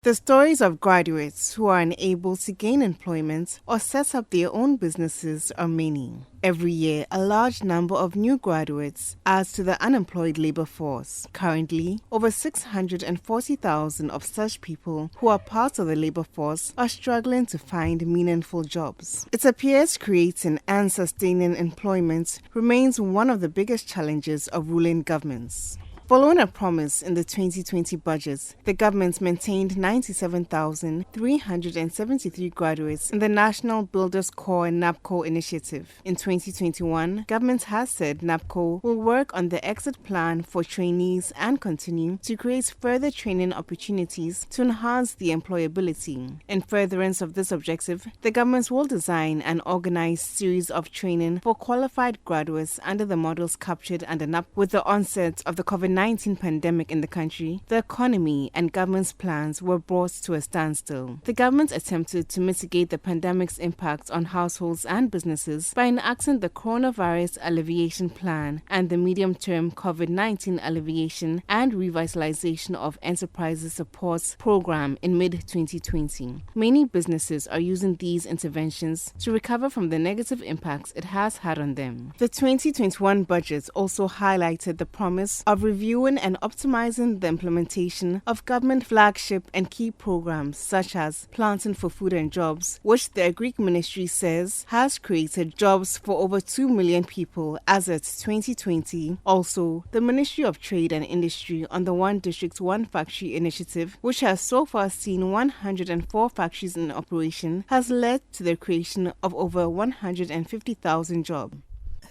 The stories of graduates who are unable to gain employment or set up their own businesses are many. Every year, a large number of new graduates adds to the unemployed labor force. Currently, over 640,000 of such people who are part of the labor force are struggling to find meaningful jobs. It appears creating and sustaining employment remains one of the biggest challenges of ruling governments. Following a promise in the 2020 budget, the government maintained 97,373 graduates in the National Builders Corps NABCO initiative. In 2021, government has said NABCO will work on the exit plan for trainees and continue to create further training opportunities to enhance the employability. In furtherance of this objective, the government will design and organize series of training for qualified graduates under the models captured under NABCO. With the onset of the COVID-19 pandemic in the country, the economy and government's plans were brought to a standstill. The government attempted to mitigate the pandemic's impact on households and businesses by enacting the Coronavirus Alleviation Plan and the Medium-Term COVID-19 Alleviation and Revitalization of Enterprises Support Program in mid-2020. Many businesses are using these interventions to recover from the negative impacts it has had on them. The 2021 budget also highlighted the promise of reviewing and optimizing the implementation of government flagship and key programs such as Planting for Food and Jobs, which the Agric Ministry says has created jobs for over 2 million people as at 2020. Also, the Ministry of Trade and Industry on the One District, One Factory initiative, which has so far seen 104 factories in operation, has led to the creation of over 150,000 jobs.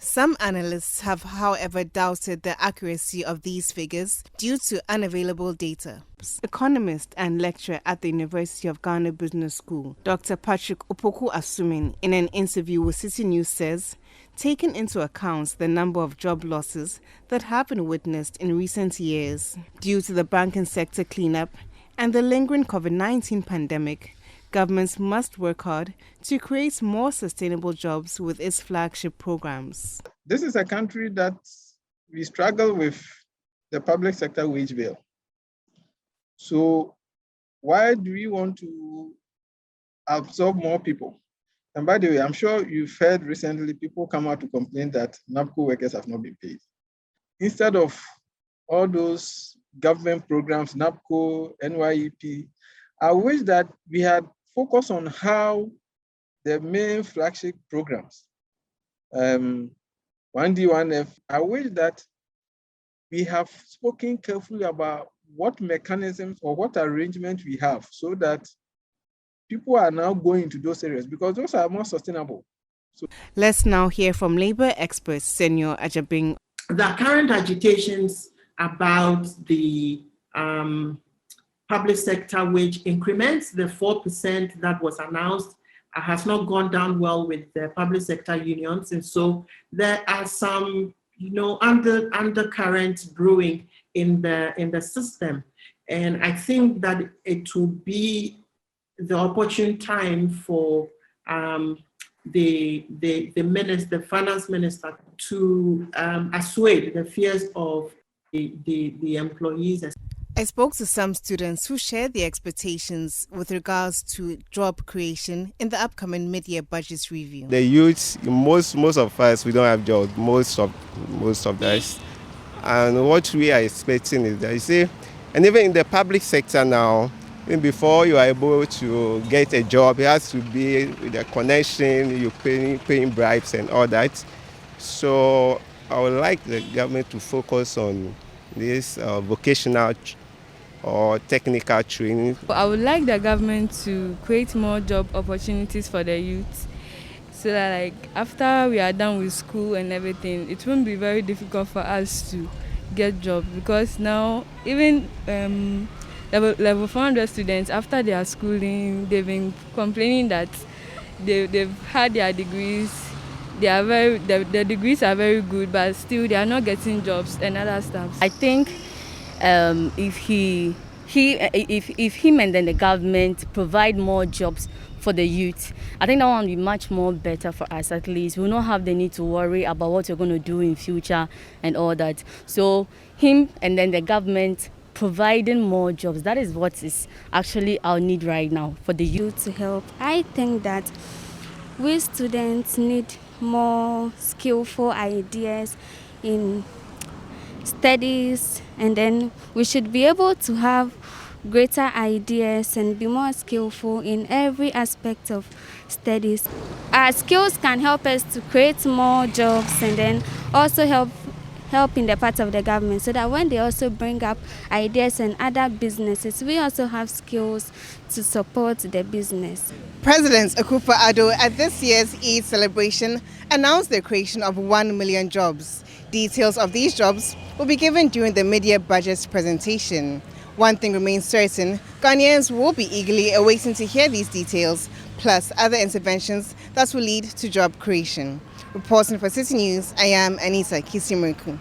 Some analysts have, however, doubted the accuracy of these figures due to unavailable data. Economist and lecturer at the University of Ghana Business School, Dr. Patrick Opoku Asumin, in an interview with Citi News says, taking into account the number of job losses that have been witnessed in recent years due to the banking sector cleanup and the lingering COVID-19 pandemic, governments must work hard to create more sustainable jobs with its flagship programs. This is a country that we struggle with the public sector wage bill. So why do we want to absorb more people? And by the way, I'm sure you've heard recently people come out to complain that NABCO workers have not been paid. Instead of all those government programs, NABCO, NYEP, I wish that we had focused on how the main flagship programs, 1D, 1F, I wish that we have spoken carefully about what mechanisms or what arrangements we have so that people are now going to those areas because those are more sustainable. So, let's now hear from labor expert Senior Ajabing. The current agitations about the public sector wage increments, the 4% that was announced, has not gone down well with the public sector unions. And so there are some, undercurrents brewing in the system. And I think that it will be the opportune time for the finance minister to assuage the fears of the employees. I spoke to some students who shared their expectations with regards to job creation in the upcoming mid-year budget review. The youth, most of us, we don't have jobs, most of us. And what we are expecting is that, you see, and even in the public sector now, even before you are able to get a job, it has to be with a connection, you're paying bribes and all that. So I would like the government to focus on this vocational or technical training. I would like the government to create more job opportunities for the youth so that after we are done with school and everything, it won't be very difficult for us to get jobs because now even level 400 students, after their schooling, they've been complaining that they've had their degrees. The degrees are very good, but still they are not getting jobs and other stuff. I think if him and then the government provide more jobs for the youth, I think that one will be much more better for us. At least we will not have the need to worry about what we're going to do in future and all that. So him and then the government providing more jobs. That is what is actually our need right now for the youth. To help, I think that we students need more skillful ideas in studies, and then we should be able to have greater ideas and be more skillful in every aspect of studies. Our skills can help us to create more jobs, and then also help in the part of the government, so that when they also bring up ideas and other businesses, we also have skills to support the business. President Akufo-Addo at this year's Eid celebration announced the creation of 1 million jobs. Details of these jobs will be given during the mid-year budget presentation. One thing remains certain, Ghanaians will be eagerly awaiting to hear these details, plus other interventions that will lead to job creation. Reporting for Citi News, I am Anita Kisimiriku.